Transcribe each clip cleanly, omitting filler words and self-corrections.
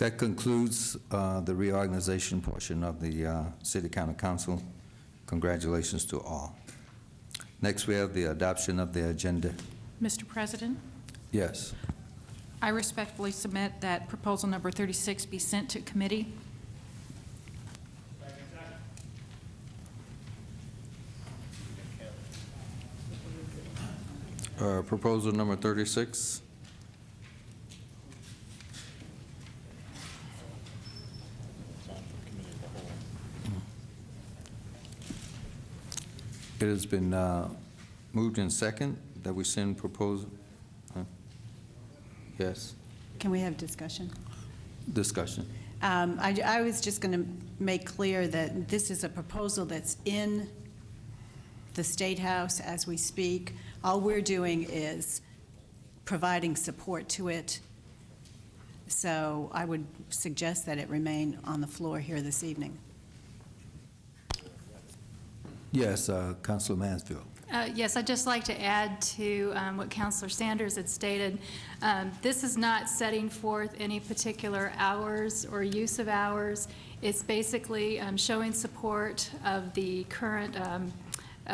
That concludes the reorganization portion of the City County Council. Congratulations to all. Next, we have the adoption of the agenda. Mr. President, Yes. I respectfully submit that proposal number 36 be sent to committee. Proposal number 36. It has been moved in second that we send proposal. Yes. Can we have discussion? Discussion. I was just going to make clear that this is a proposal that's in the State House as we speak. All we're doing is providing support to it. So I would suggest that it remain on the floor here this evening. Yes, Councilor Mansfield. Yes, I'd just like to add to what Councilor Sanders had stated. This is not setting forth any particular hours or use of hours. It's basically showing support of the current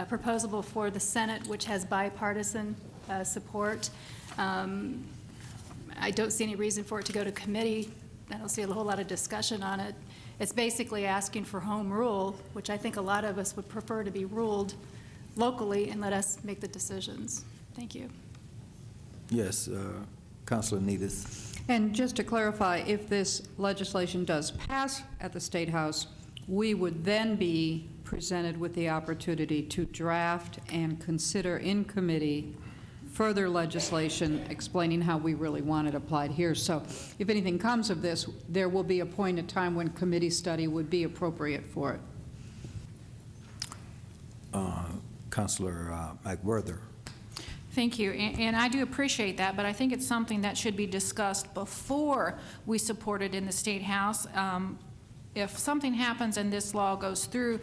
proposal before the Senate, which has bipartisan support. I don't see any reason for it to go to committee. I don't see a whole lot of discussion on it. It's basically asking for home rule, which I think a lot of us would prefer to be ruled locally and let us make the decisions. Thank you. Yes, Councilor Needis. And just to clarify, if this legislation does pass at the State House, we would then be presented with the opportunity to draft and consider in committee further legislation explaining how we really want it applied here. So if anything comes of this, there will be a point in time when committee study would be appropriate for it. Councilor McWhirter. Thank you, and I do appreciate that, but I think it's something that should be discussed before we support it in the State House. If something happens and this law goes through,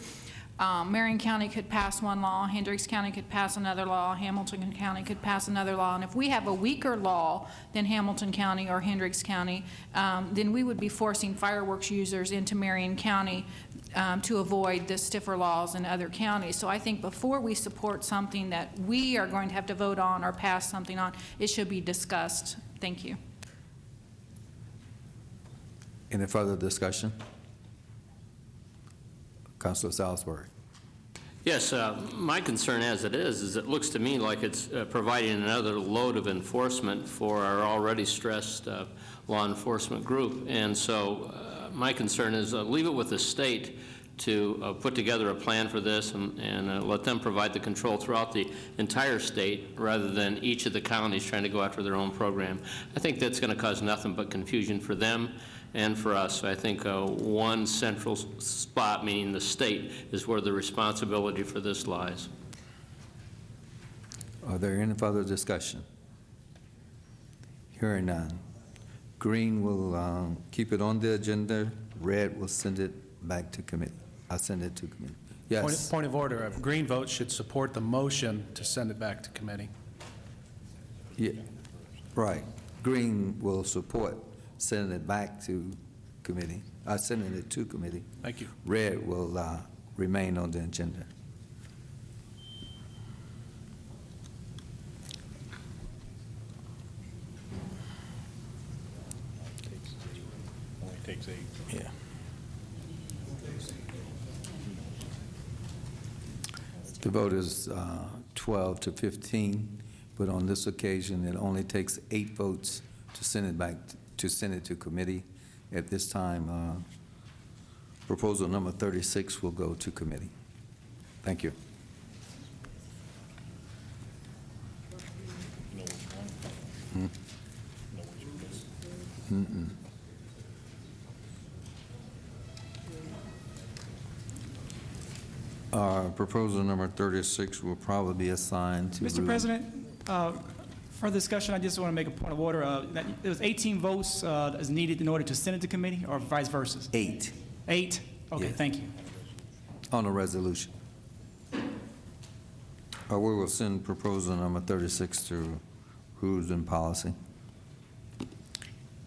Marion County could pass one law, Hendricks County could pass another law, Hamilton County could pass another law, and if we have a weaker law than Hamilton County or Hendricks County, then we would be forcing fireworks users into Marion County to avoid the stiffer laws in other counties. So I think before we support something that we are going to have to vote on or pass something on, it should be discussed. Thank you. Any further discussion? Councilor Salisbury. Yes, my concern as it is it looks to me like it's providing another load of enforcement for our already stressed law enforcement group. And so my concern is leave it with the state to put together a plan for this and let them provide the control throughout the entire state rather than each of the counties trying to go after their own program. I think that's going to cause nothing but confusion for them and for us. So I think one central spot, meaning the state, is where the responsibility for this lies. Are there any further discussion? Hearing none. Green will keep it on the agenda. Red will send it back to committee. I'll send it to committee. Yes. Point of order. Green vote should support the motion to send it back to committee. Yeah. Right. Green will support sending it back to committee. Sending it to committee. Thank you. Red will remain on the agenda. Only takes 8. Yeah. The vote is 12 to 15, but on this occasion, it only takes 8 votes to send it back to send it to committee. At this time, proposal number 36 will go to committee. Thank you. You know which one? Hmm? You know which one? Proposal number 36 will probably be assigned to Mr. President, for discussion, I just want to make a point of order. That there was 18 votes is needed in order to send it to committee, or vice versa? 8 8? Okay, Yes. thank you. on a resolution. We will send proposal number 36 to Rules and Policy.